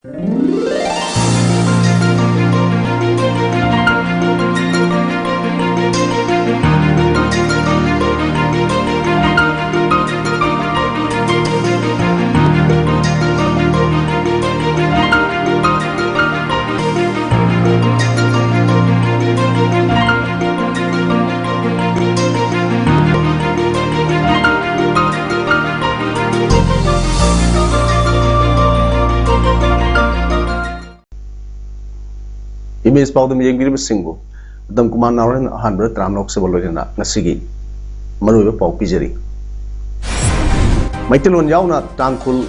Image PAODAM yengbirib singbu Adam Kumar Nauran Hanbra Tramlok Sebolorina Nasigi Maru Pau Pijeri Maitilon Yauna Tankul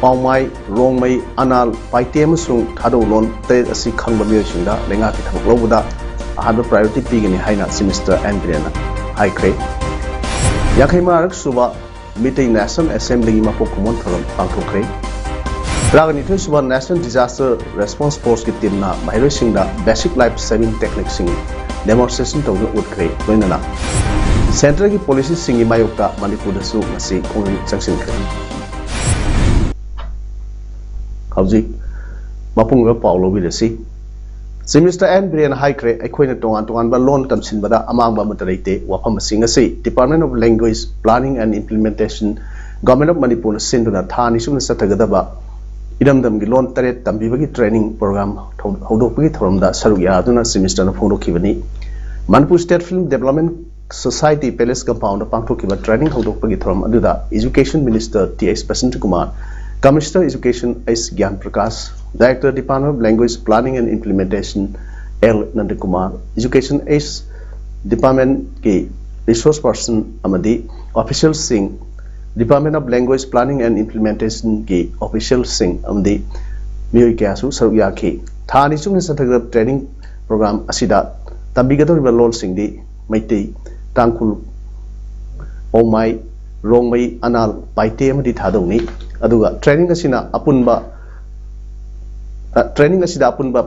Paumai Rongmai Anal Paitem Sung Tado Lon Te Asi Kangba Shinda Lenga Lobuda Hanbra priority pigini Haina Sinister and Briana High Cray Yakhimarak Suba Meeting National Assembly Mapokumon Thalam Panko Cray Ragani Suba National Disaster Response Force ki team na mahiroi singda basic life saving techniques sing demonstration tawna utkre loinana Central ki policy singi mayokta Manipur da su masi khong changsin kre Hauji mapung ga Paulo Vilasi Semester and Brian High Cray aikoina tongan ba loan tamsin bada amang ba matarite wafam singa si Department of Language Planning and Implementation Government of Manipur sinduna thani sumna satagadaba Idam Gilon Taret Tambibagi training program Hodopagi Thromda Saruya Aduna semester of Hondo Kivani Manipur State Film Development Society Palace Compound of Pangtokiva training Hodopagi Throm Aduda Education Minister T.S. Pasant Kumar Commissioner Education S. Gyan Prakash Director Department of Language Planning and Implementation L. Nandakumar Education S. Department K. Resource Person Amadi Official Singh Department of Language Planning and Implementation ki official sing amdi miyoi kyasu sarukya ki thani chungna sathagrab training program asida tambigador lol singdi maitei tangkul omai rongmai anal paite amadi thadongni aduga training asina apunba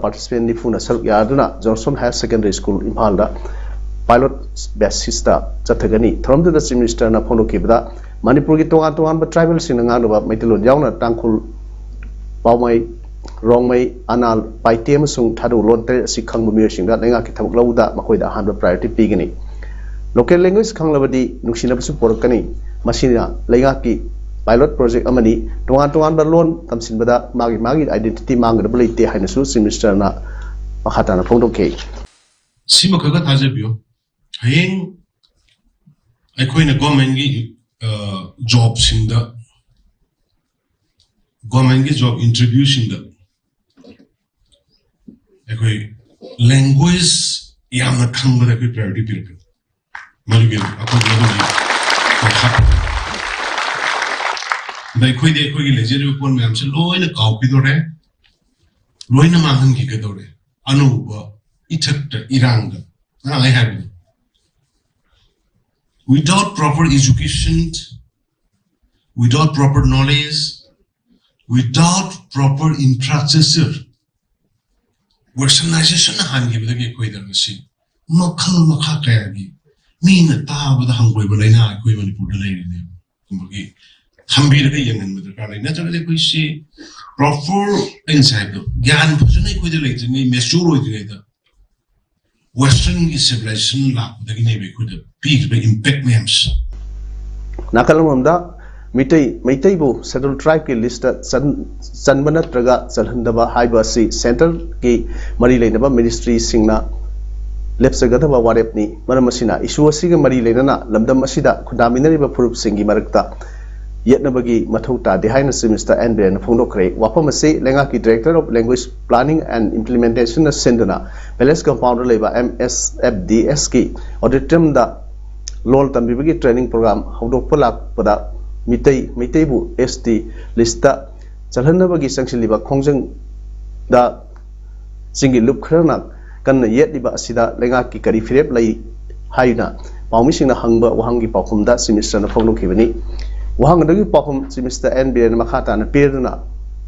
participant ni funa sarukya aduna Johnson Higher Secondary School Imphal da pilot basis ta chathagani thromda the minister na phono kibda Manipur ki tongan tribal sinanga no Maitilon Yauna Tankul Paumai Rongmai Anal Paitem Sung Tadu Lonte Sikang Mushing that Lenga Kitab Lauda Makoida 100 priority pigini. Local language Kang Lavadi Nuxina Supporkani Machina Legaki pilot project Amani tongan ba loan tamsin bada magi identity mangability Hinasu semester na Mahatana Photo K. Simakaga Tajabio Haying I coin a government jobs in the government job introducing the language yamna khangba da priority pilke maluge dai khoi de khoi lejeru pon me amse loina kaw pidore loina manghang ki kedore anuba ithakta iranga I have without proper education, without proper knowledge, without proper infrastructure, westernization na give the equator the sea. No color makakagi. Mean a tab with the hungry but I know equivalent put the lady name. Hambi the young and with the car. Naturally, we see proper inside the Gan person equivalent in a mesuro together. Western civilization la the Navy could have peaked by impact names. Nakalamanda Mitaibu Central Tribe ki list Sanbana Traga Salhandaba Haibasi Central ki Marilanaba Ministry Singna Lepsagataba Warepni Maramasina Isuasiga Marilena Lamdam Masida Kudaminari Purup Singi Marakta Yetnabagi Matota behind the semester and Ben Phonocre Wapamase Lengaki Director of Language Planning and Implementation of Sendana Palace Compound Labor MSFDS ki auditum da Lol Tambibagi training program Hodopolak Pada Mitaibu ST Lista Salhanabagi Sangsiliba Kongjang da Singi Lup Kernak Kan Yet Liba Sida Lengaki Kari Philip Lai Haina Paumising Hangba Wahangi Pakumda semester of Phonokivani Wahang dagi pahum semester NBA na makata na pirna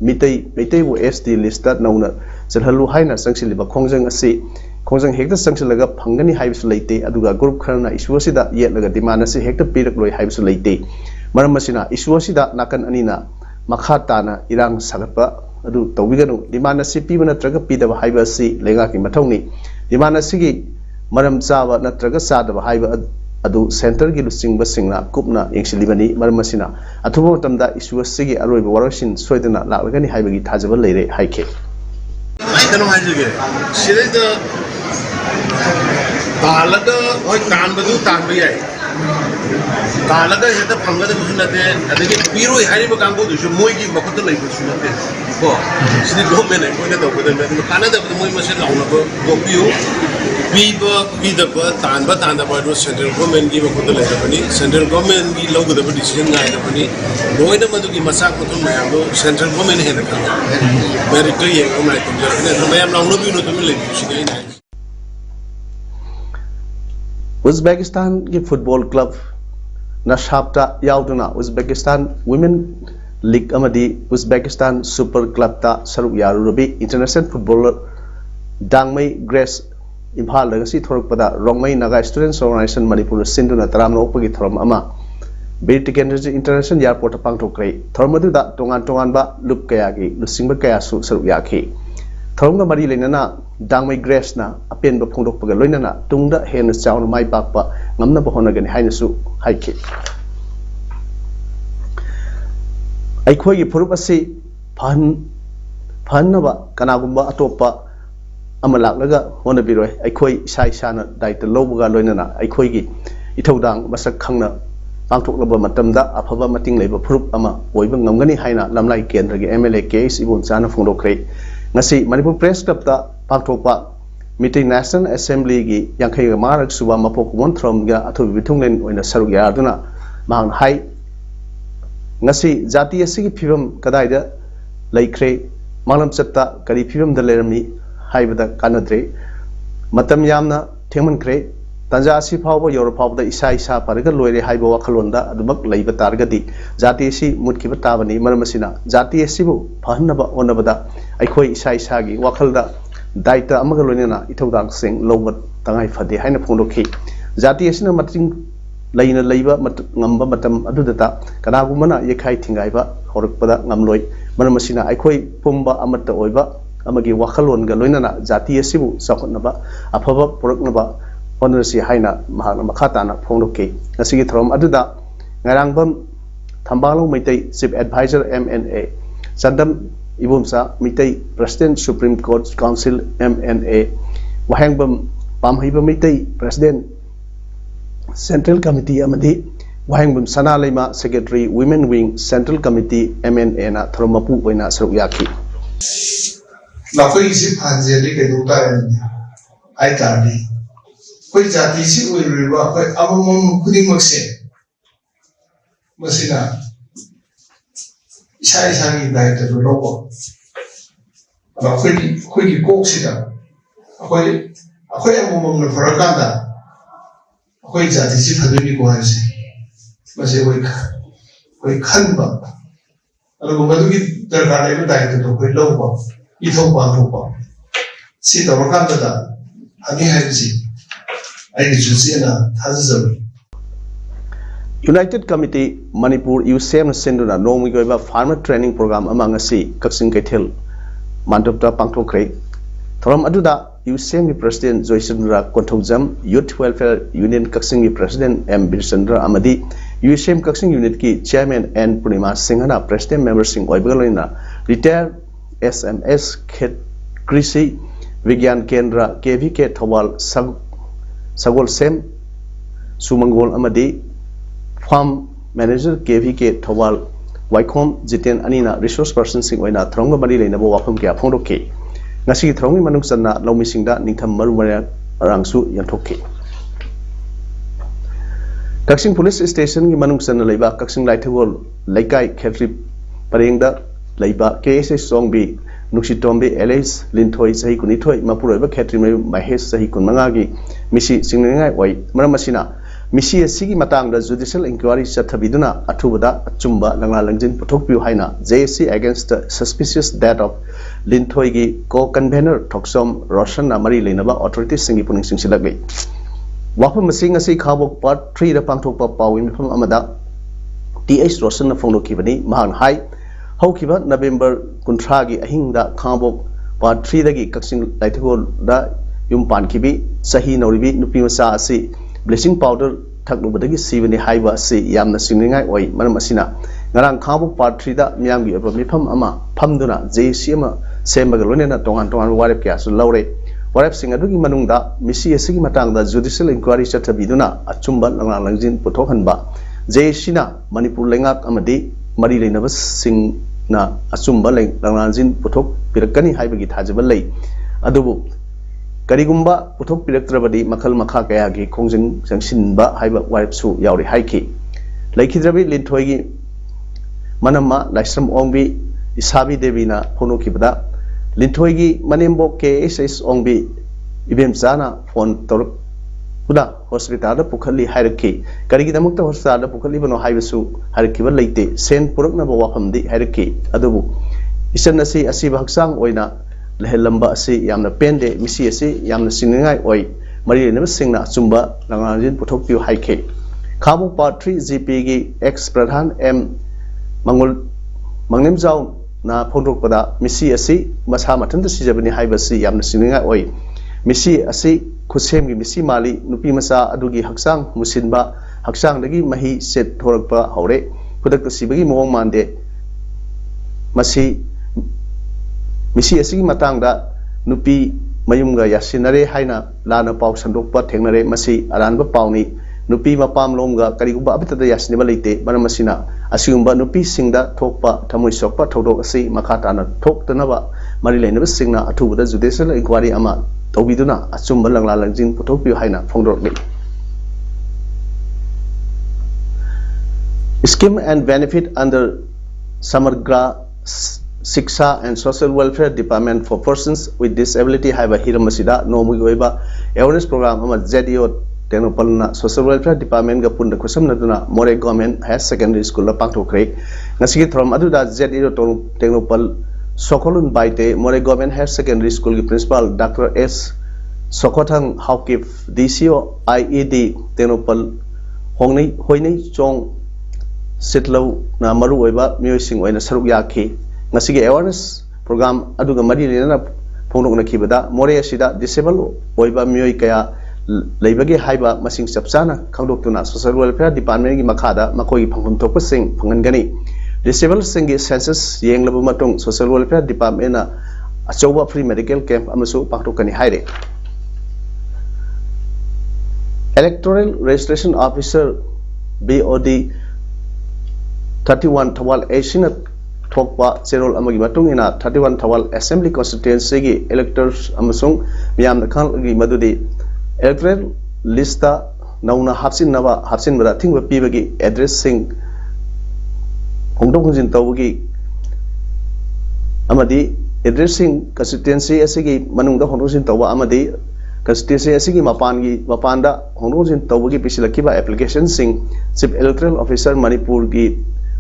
mitay bu SD list that nauna salhalu haina sangsiliba kongjang asi kongjang hekta sangsilaga phangani haibsu leite aduga group kharna issue asida yetlaga demand asi hekta pirak loi haibsu leite maram asina issue asida nakan anina makata na irang sagatpa adu tawbiganu demand asi piba natraga pidaba haiba asi lenga ki mathongni demand asigi maram chaba natraga sadaba haiba adu center gi lusingba singna kupna yengsilibani maram asina athuba matamda issue asigi aroiba warasin soidana laklagani haibagi thajaba leire haike ai kanu haijige sireda Talaga oi tanbadu tanbi ai Talaga heta phangada sunate adagi piro hari ba kango du moi gi makota lai sunate ko sini government ai koina dawada me kana da moi mase launa ko gopiu biba bidaba tanda ba do central government gi makota lai da bani central government gi logada ba decision ngai da bani noina madu gi masak ko mayam do central government hena ka merit to ye ko mai tum jara ne mayam launa bi no tum lai sini nai Uzbekistan ki football club na shapta yauduna Uzbekistan Women League amadi Uzbekistan Super Club ta saruk yarubi international footballer Dangmei Grace Imphal daga si thorokpada Rongmei Naga Students Organization Manipur sinduna taramna opagi thoram ama Birtikenji International Airport pangthokrai thormadu da tongan ba lup kaya gi lusingba kaya su saruk yakhi thoromga mari lenana Dangmei Grace na apen ba phongdokpaga loinana tungda hena chawn mai bakpa ngamna ba honagani haina su haike aikhoi gi phurup asi phanna kanagumba atopa amalak laga hona biroi aikhoi sai sana daita lobuga loinana aikhoi gi ithodang masak khangna pangthok laba matamda aphaba mating leiba phurup ama oiba ngamgani haina lamlai kendra gi MLA case ibon chana phongdokrei ngasi Manipur Press Club ta pangthokpa meeting National Assembly gi yankhai ga marak suba mapok won throm ga athu bithunglen oina saruk yarduna mang hai ngasi jati asigi phibam kadaida laikre malam chatta kari phibam da lerami haibada kanadre matam yamna thengman kre tanja si phawba yor phawda isa paraga loire haiba wakhalonda adubak leiba targadi jati si mutkiba tabani maramasina jati si bu phanaba onabada aikhoi isa gi wakhalda daita amaga loinena ithodang sing lobat tangai phade haina phongdokhi jati asina mating laina leiba ngamba matam adudata kanagumana yekhai thingaiba horakpada ngamloi maramasina aikhoi pumba amatta oiba amagi wakhalon ga loinana jati asibu sakhotnaba afaba puraknaba honorsi haina mahana makhatana phongdokhi asigi throm aduda ngarangbam thambalong meitai chief advisor MNA Chandam Ibumsa Mitai President Supreme Court Council MNA Wahangbam Pamhiba Mitai President Central Committee Amadi Wahangbam Sana Lema Secretary Women Wing Central Committee MNA na Thromapu Waina Saruk Yaki Nakoi isi panjeli ke duta ai tadi koi jati si uiriwa koi amamam kuding makse masina isa ni daita do logo aba koi ki kok sida akoi amamam na farakanda akoi jati si phaduni ko haise mase koi khanba alu madu ki darkar ai daita do koi logo ithok ba thokba si tamakanda da ani haisi United Committee Manipur USM Senduna Nomi Goiba Farmer Training Program among us Kaksing Ketil Mantopta Pangtokre Thoram Aduda USM President Joysandra Kontozam Youth Welfare Union Kaksing President M. Birsandra Amadi USM Kaksing Unit Ki Chairman N. Purnima Singhana President Member Singh Oibagalina Retired SMS Krisi Vigyan Kendra KVK Thawal Sagol Sem Sumangol Amadi Farm Manager KVK Thawal Waikom Jiten Anina Resource Person Sing Oina Thronga Mari Leinabo Wafam Kya Phongdoke Ngasi Throngi Manungsanna Lomisingda Ningtham Marumara Rangsu Yantoke Kaksing Police Station Gi Manungsanna Leiba Kaksing Laithagol Laikai Khetri Parengda Leiba KSS Songbi Nuksitombe Alice Linthoi Sahi Kunithoi Mapuroiba Khetri Mahesh Sahi Kunmangagi Misi Singngai Oi Maramasina Misi Sigi Matangda Judicial Inquiry Chathabiduna Atubada Achumba Langla Langjin Puthokpiu Haina JSC against the suspicious death of Linthoi gi co-convener Thoksom Roshan Namari Lenaba authorities Singi Puning Singsilagli Wafam Masing Asi Khabok Part 3 da Pangthokpa Pawin Pham Amada TH Roshan na Phonglokibani Mahan Hai हौखिबा November 30 की अहिंगदा खांबोक part 3 दगी Kakching लाइथगोलदा yum पानखिबी सही नौरिबी नुपी मचा असि bleaching powder थकलुबदगी सीबनी हाइबा असि यामना सिंगनिंगाई ओइ मरम असिना ngarang khambuk part 3 da miyam gi aba mifam ama phamduna JC ama sembaga lonena tongan tongan warep kya su laure warep sing adugi manungda misi asigi matang da judicial inquiry chathabiduna achumba langlang langjin puthokhan ba JC na manipur lengak amadi mari leinaba sing na achumba langlang langjin puthok pirakani haibagi thajaba lei adubu karigumba puthok piraktrabadi makhal makha kaya gi khongjing jangsinba haiba warep su yauri haiki laikhidrabi linthoigi manama laisram ongbi isabi devina phono kibda linthoi manembo KSS ongbi ibem sana phone tor kuda hospital da pukhali hairki karigi damukta hospital da pukhali bano haibasu harkiba leite sen purakna ba wafamdi hairki adubu isan asi asiba haksang oina lehelamba asi yamna pende misi asi yamna singai oi mari ne singna chumba langanjin puthok piu haike khamu part 3 GP gi ex pradhan M Mangul Mangnim Zau na Pondok pada misi asi masa matan si jabani haibasi yamna sininga oi misi asi khusem gi misi mali nupi masa adugi haksang musinba haksang dagi mahi set thorakpa haure pudak sibagi mawang mande masi misi asi matang da nupi mayumga yasinare haina lana pau sandokpa thengnare masi aranba pauni nupi mapam lomga kariguba abitada yasniba leite banamasina asumba nupi singda thokpa thamoi sokpa thodok asi makhatana thoktanaba mari leinaba singna athubuda judicial inquiry ama tobiduna asumba langla langjin puthokpi haina phongdorli scheme and benefit under Samagra Shiksha and Social Welfare Department for Persons with Disability haiba hiramasida nomugi oiba awareness program ama ZEO Tenopalna Social Welfare Department ga punda kusam naduna More Government Higher Secondary School la pangthokre ngasigi throm aduda ZEO Tenopal Sokolun baite More Government Higher Secondary School ki principal Dr. S Sokothang Haukif DCO IED Tenopal hongnei hoinei chong sitlo na maru oiba mioising oina saruk yakhi ngasigi awareness program aduga mari lena phonok na khibada More asida disabled oiba mioi kaya leibagi haiba masing chapchana khangdoktuna Social Welfare Department gi makhada makoi phangphum thokpa sing phangangani disabled singi census yenglaba matung Social Welfare Department na achoba free medical camp amasu pangthokani haire Electoral Registration Officer BOD 31 Thawal Asian thokpa cherol amagi matung ina 31 Thawal Assembly Constituency gi electors amasung miyam na khang gi madudi electoral lista nauna hapsin bada thingba pibagi address sing hongdong hunjin tawgi amadi addressing constituency asigi manungda hongdong jin tawba amadi constituency asigi mapanda hongdong jin tawgi pisilakiba application sing chief electoral officer Manipur gi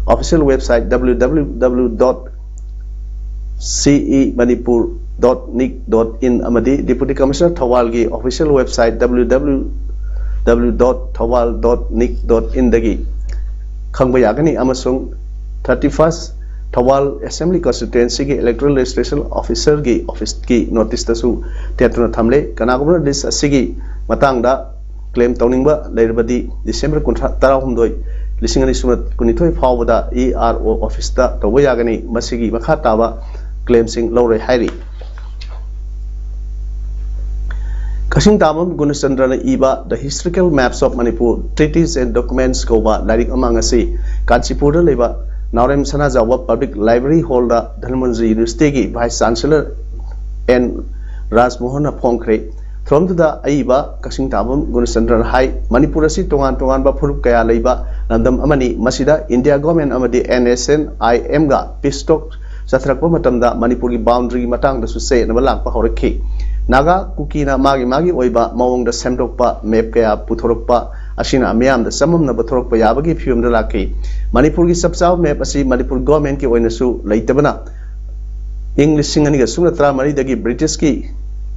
official website www.cemanipur.nic.in amadi Deputy Commissioner Thawal gi official website www.thawal.nic.in dagi khangba yagani amasung 31st Thawal Assembly Constituency gi Electoral Registration Officer gi office gi notice tasu tetuna thamle kanagumna list asigi matangda claim tawningba leirabadi December 16 lisingani sumat kunithoi phawada ERO office ta tawba yagani masigi makha taba claim sing lawre hairi Kasing Tamam Gunachandra Iba the historical maps of Manipur treaties and documents koba larik amangasi Kanchipur leba Naurem Sanajawa Public Library holder Dhanmanjari University gi Vice Chancellor N Rajmohan Phongkre from the Aiba Kasing Tamam Gunachandra High Manipur si tongan ba phurup kaya leiba nandam amani masida India government amadi NSN IM ga peace talk satrakpa matamda Manipur gi boundary matang da su se na balak pa horakhi Naga Kukina Magi Oiba Mawong the Semdokpa Map Kaya Puthorokpa Ashina Miam the Samam na Bathorokpa Yabagi Fium the Laki Manipur gi Sapsaw Map Asi Manipur government ki Oinasu Laitabana English Singani Sunatra Mari dagi British ki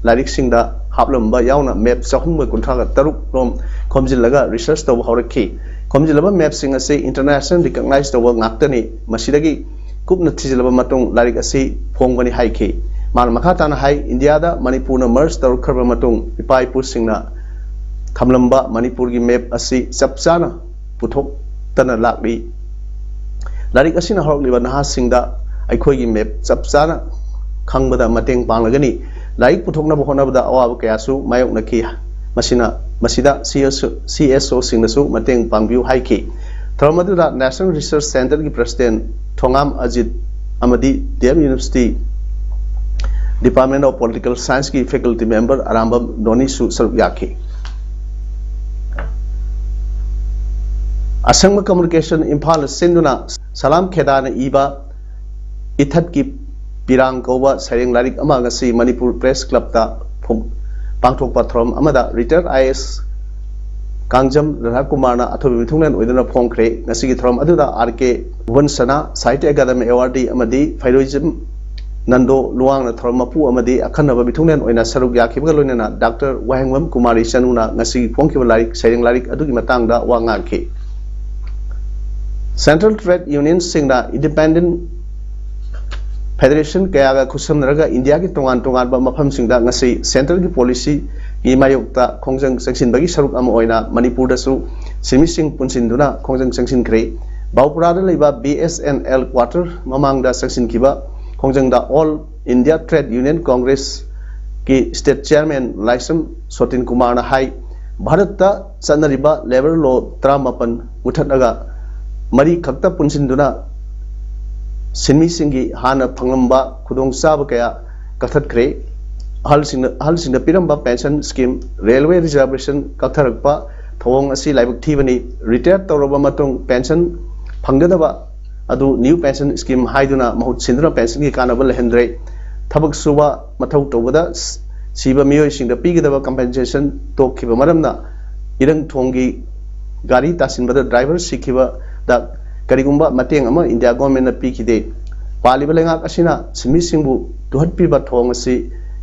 Larik Singda Haplamba Yauna Map Sahumba Kuntraga Taruk from Komjilaga Research to Horaki Komjilaba Map Singase international recognized the work Naktani Masidagi kupna thijilaba matung larik asi phongbani haiki man makha tana hai India da Manipur na merge tar kharba matung ipai pu singna thamlamba Manipur gi map asi chapchana puthok tana lakli larik asina horliba naha singda aikhoi gi map chapchana khangbada mateng panglagani larik puthokna bohona bada awab kayasu mayok nakhi masida CSO singnasu mateng pangbiu haiki Tharmadura National Research Center ki President Thongam Ajit amadi DM University Department of Political Science ki faculty member Arambam Doni su saruk yaki Asangma Communication Imphal Sinduna Salam Khedana Iba Ithat ki Pirang Kowa Sereng Larik ama ngasi Manipur Press Club ta pangthok patrom amada retired IS Kangjam Radha Kumarna athobi mithunglen oidana phongkhre ngasigi throm aduda RK Vansana Sahitya Academy Award amadi Phairoism Nando Luang na throm mapu amadi akhanaba mithunglen oina saruk yakhiba loinana Dr. Wahengwam Kumari Chanuna ngasigi phongkhiba larik Sereng Larik adugi matangda wa ngakhi Central Trade Union singna Independent Federation kaya kusamnaraga India ki tongan ba mafam singda ngasi Central ki policy Imayokta Kongjang Section bagi saruk ama oina Manipur da su simising punsinduna Kongjang Section kre Baupura da leiba BSNL quarter mamang da section kiba Kongjang da All India Trade Union Congress ki state chairman Laisam Sotin Kumar na hai Bharat ta sanariba labor law tramapan muthataga mari khakta punsinduna sinmisingi hana phanglamba khudong saba kaya kathat kre halsingna piramba pension scheme railway reservation kakharakpa thawong asi laibak thibani retired tawraba matung pension phanggadaba adu new pension scheme haiduna mahut sindra pension ki kanaba lehendre thabak suba mathau tawbada siba miyoi singda pigidaba compensation tokhiba maramna irang thongi gari tasinbada driver sikhiba da karigumba mateng ama India government na pikide paliba lengak asina simisingbu duhatpiba thong asi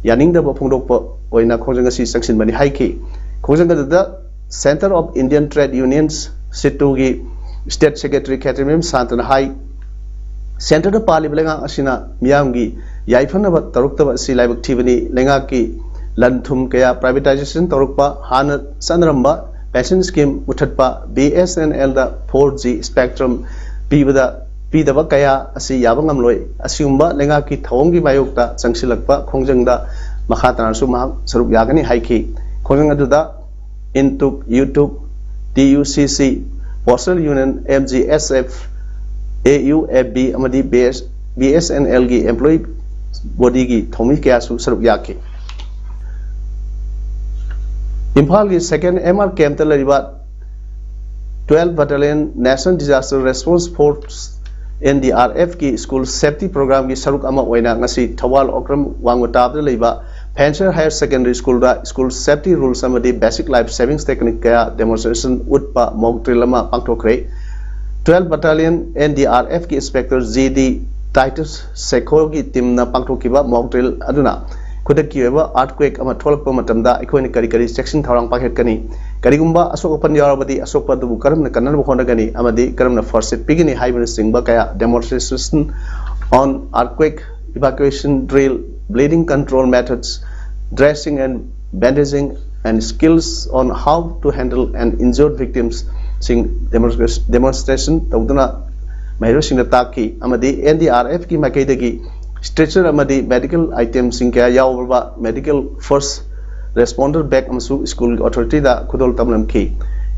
yaning da phongdokpa oina khongjang asi section bani haiki khongjang da Center of Indian Trade Unions situgi State Secretary Khatimim Santana hai Center da paliba lengak asina miyamgi yaifana ba taruktaba asi laibak thibani lengak ki lanthum kaya privatization tarukpa hana sanramba pension scheme muthatpa BSNL da 4G spectrum pidaba kaya asi yabangam loi asiumba lenga ki thawongi mayokta changsilakpa khongjangda makhatana su mahak saruk yagani haiki khongjang aduda Intuk YouTube TUCC Postal Union MGSF AUFB amadi BSNL gi employee body gi thomi kaya su saruk yaki Imphal ki second MR camp ta lariba 12 Battalion National Disaster Response Force NDRF ki school safety program ki saruk ama oina ngasi Thawal Okram Wangwatab da leiba Fancher Higher Secondary School da school safety rules amadi basic life savings technique kaya demonstration utpa mock drill ama pangthokre 12 Battalion NDRF ki Inspector GD Titus Sekho ki team na pangthokiba mock drill aduna kudaki eba earthquake ama tholakpa matamda aikhoini kari section thawrang pakhet kani karigumba asokapan yarabadi asokpa du karamna kanan bokhona gani amadi karamna first aid pigini haibana singba kaya demonstration on earthquake evacuation drill bleeding control methods dressing and bandaging and skills on how to handle and injured victims sing demonstration tawduna mahiro singna taki amadi NDRF ki makaidagi stretcher amadi medical items sing kaya yawba medical first responder back amsu school authority da khudol tamlam ki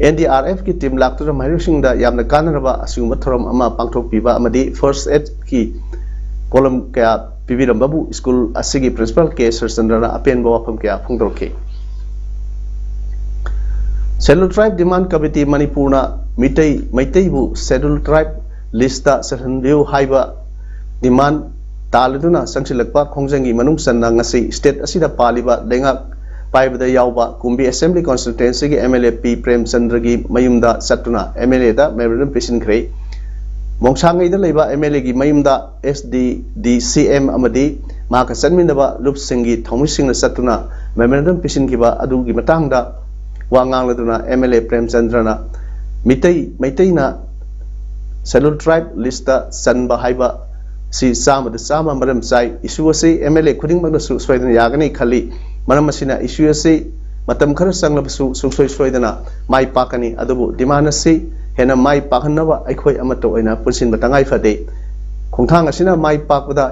NDRF ki team laktura mahiro sing da yamna kanaraba asuma thoram ama pangthok piba amadi first aid ki column kaya pibiram babu school asigi principal ke sarsandra apen bawa pham kaya phungdor ki Scheduled Tribe Demand Committee Manipurna Maitai bu Scheduled Tribe list da sahanbiu haiba demand taladuna sangsilakpa khongjangi manung sanna ngasi state asida paliba lenga paibada yawba kumbi assembly constituency gi MLA P Prem Chandra gi mayumda satuna MLA da memorandum pesin khrei mongsangai da leiba MLA gi mayumda SD DCM amadi maka sanminaba lup singi thomi singna satuna memorandum pesin kiba adu gi matangda wangang laduna MLA Prem Chandra na maitai na Scheduled Tribe list da sanba haiba si sama da sama maram sai issue ase MLA khuding mag su soidana yagani khali maram asina issue ase matam khar sanglab su soidana mai pakani adubu demand ase hena mai pakhanaba aikhoi amato oina punsin batangai fade khongthang asina mai pakda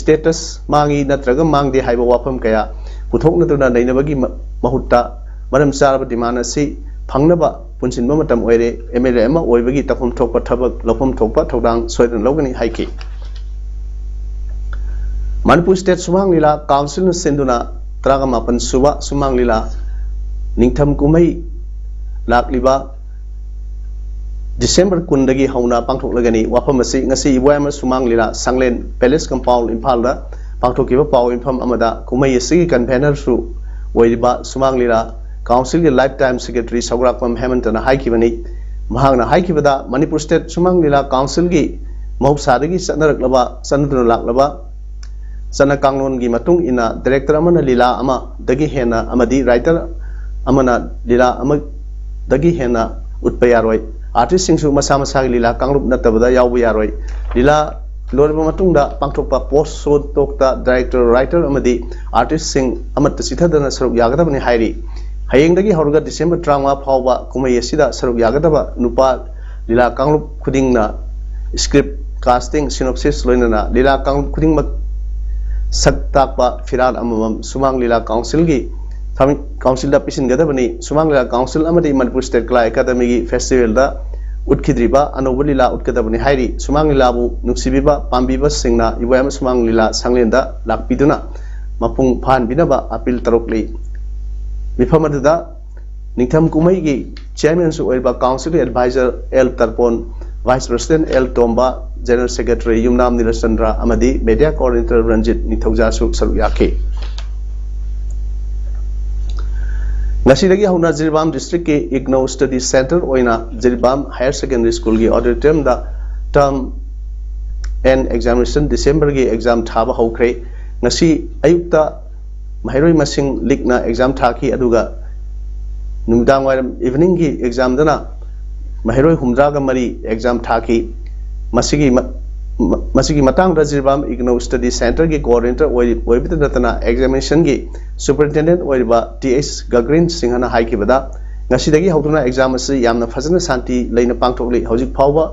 status mangi natraga mangde haiba wafam kaya puthokna tuna nainabagi mahutta maram saraba demand ase phangnaba punsinba matam oire MLA ama oibagi takhum thokpa thabak lopham thokpa thodang soidan logani haiki Manipur State Sumang Lila Council senduna traga mapan suba Sumang Lila ningtham kumai lakliba December kundagi hauna pangthok lagani wafamasi ngasi ibuama Sumang Lila Sanglen Palace Compound Impal da pangthokiba paw infam amada kumai sigi convener su oiba Sumang Lila Council ki lifetime secretary Saurakpam Hemantana haikibani mahangna haikibada Manipur State Sumang Lila Council gi mahupsadagi sanaraklaba sanaduna laklaba sana kanglon gi matung ina director amana lila ama dagi hena amadi writer amana lila ama dagi hena utpayaroi artist singsu masa masa lila kangrup natabada yawbu yaroi lila lorba matung da pangthokpa post so tokta director writer amadi artist sing amat sithadana saruk yagadabani hairi hayengdagi horga December 30 phawba kumai asida saruk yagadaba nupa lila kangrup khudingna script casting synopsis loinana lila kangrup khuding saktakpa firal amam Sumang Lila Council gi council da pisin gadabani Sumang Lila Council amadi Manipur State Kala Academy gi festival da utkidriba anoba lila utkadabani hairi Sumang Lila bu nuksibiba pambiba singna iwam Sumang Lila sanglenda lakpiduna mapung phan binaba apil tarokli mifamada ningtham kumai gi chairman su oiba council advisor L Tarpon vice president L Tomba General Secretary Yumnam Nilasandra amadi media coordinator Ranjit Nithauja su saru yake ngasidagi hauna Jirbam district ke Igno Study Center oina Jirbam Higher Secondary School gi auditorium da term end examination December gi exam thaba hokre ngasi ayukta mahairoi masing likna exam thaki aduga numdang wairam evening gi exam dana mahairoi humdraga mari exam thaki masigi matang Jirbam Igno Study Center gi coordinator oibita natana examination gi superintendent oiba TS Gagrin Singhana haikibada ngasidagi hautuna exam asi yamna fazana santi leina pangthokli hojik phawba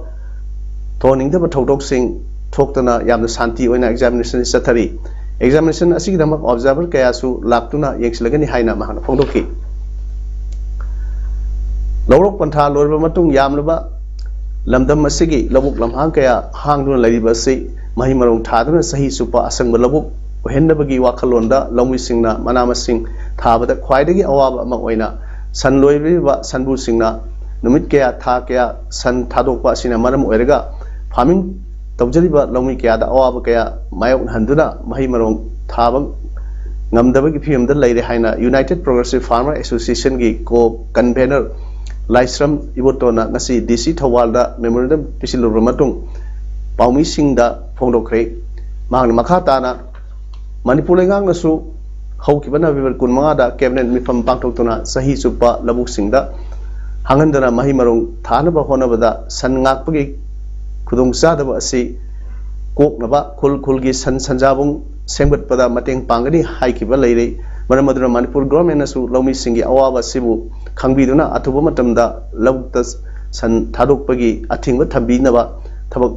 thoningda thodok sing thoktana yamna santi oina examination sathari examination asigi damak observer kayasu laktuna yengsilagani haina mahana phongdoki lorok pantha lorba matung yamlaba lamdam asigi labuk lamhang kaya hangduna lariba si mahi marong thaduna sahi supa asang labuk ohendabagi wakhalonda longwi singna manama sing thabada khwaidagi awaba ama oina san loibiba sanbu singna numit kaya tha kaya san thadokpa sina maram oiraga farming tawjariba longwi kaya da awaba kaya mayok handuna mahi marong thabang ngamdabagi phimda leire haina United Progressive Farmer Association gi ko convener Laisram Ibotona ngasi DC Thawalda memorandum pisilur matung paumi singda phongdokre mang makhatana Manipur lengang nasu haukibana viver kunmanga da cabinet mifam pangtokna sahi supa labuk singda hangandana mahi marong thanaba honabada san ngakpagi khudong sadaba asi koknaba khulgi san sanjabung sengbatpada mateng pangani haikiba leire maramaduna Manipur government nasu lomi singi awaba sibu khangbiduna athuba matamda labukta san thadokpagi athingba thambinaba thabak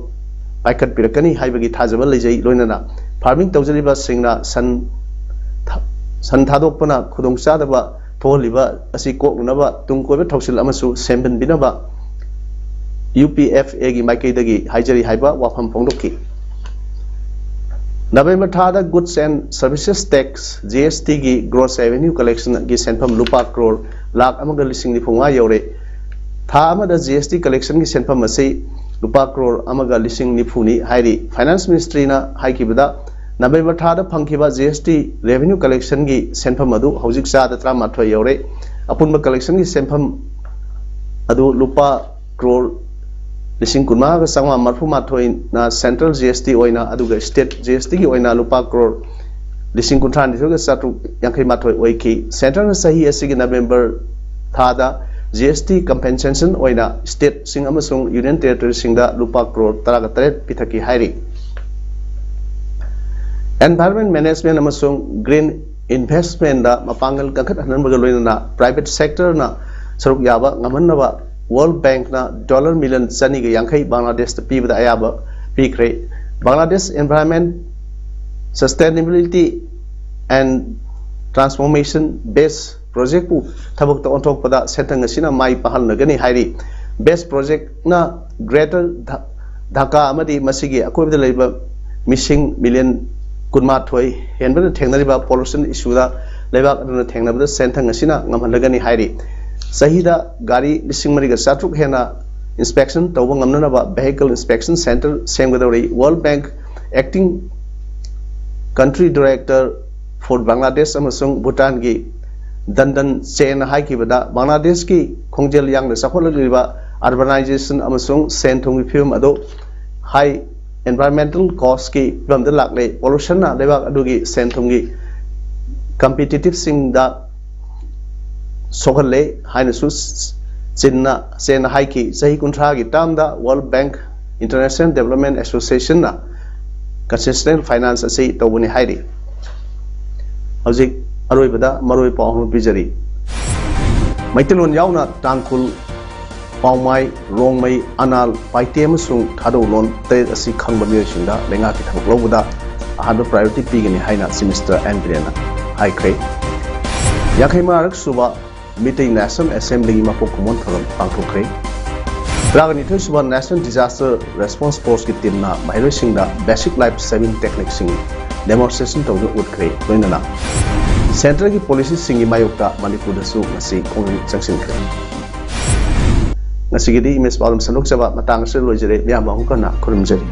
paikat pirakani haibagi thajaba lejai loinana farming tawjariba singna san thadokpana khudong sadaba tholiba asi koknaba tungkoiba thausil amasu semben binaba UPFA gi maikaidagi haijari haiba wafam phongdokki November thada goods and services tax GST gi gross revenue collection gi senpham lupa crore lakh amaga lising ni phunga yore tha amada GST collection gi senpham asai lupa crore amaga lising ni phuni hairi finance ministry na haikibada November thada phangkiba GST revenue collection gi senpham adu hojik sa da 38 yore apunba collection gi senpham adu lupa crore lising kunma ga sangma marfu mathoi na central GST oina aduga state GST gi oina lupa crore lising kunthan diga satu yankai mathoi oiki central na sahi asigi November thada GST compensation oina state sing amasung union territory singda lupa crore 38 pithaki hairi environment management amasung green investment da mapangal kangkhat hanan baga loina private sector na saruk yaba ngaman ba World Bank na $1 million chani ga yankhai Bangladesh ta pibada ayaba pikre Bangladesh environment sustainability and transformation based project pu thabuk ta onthok pada setang asina mai pahal nagani hairi best project na greater Dhaka amadi masigi akoi da leiba missing million kunma thoi henbada thengnariba pollution issue da lebak aduna thengnabada senthang asina ngamhalagani hairi sahida gari lising mariga satruk hena inspection tawba ngamna ba vehicle inspection center semgadori World Bank acting country director for Bangladesh amasung Bhutan gi dandan chen haiki bada Bangladesh ki khongjel yang da sakholagriba urbanization amasung senthong film ado high environmental cost ki from the lakle pollution na lebak adugi senthong gi competitive sing da sokhale haina su chinna sen haiki sahi kuntra gi tam da World Bank International Development Association na consistent finance asi tawuni hairi hojik aroi bada maroi pawham bijari maitilon yauna tangkul Paumai, Rongmai, Anal, Paitem sung Thado Lon, Ted asi Kangba Shinda, Lenga Kitab Lobuda, I had a priority pig in Haina, Semester and Brianna. High Cray Yakima Suba, meeting National Assembly Mapokumon Pangto Cray. Dragonito Suba National Disaster Response Force Kitina, Mahiro Shinda, Basic Life Saving Techniques singing, demonstration to Wood Cray, Winana. Central Policy singing Mayuka, Manipur Su, Nasi, Kong Junction Cray. Nasigidi image problem sanuk saba matang se lojere ya ma hukana kurum jari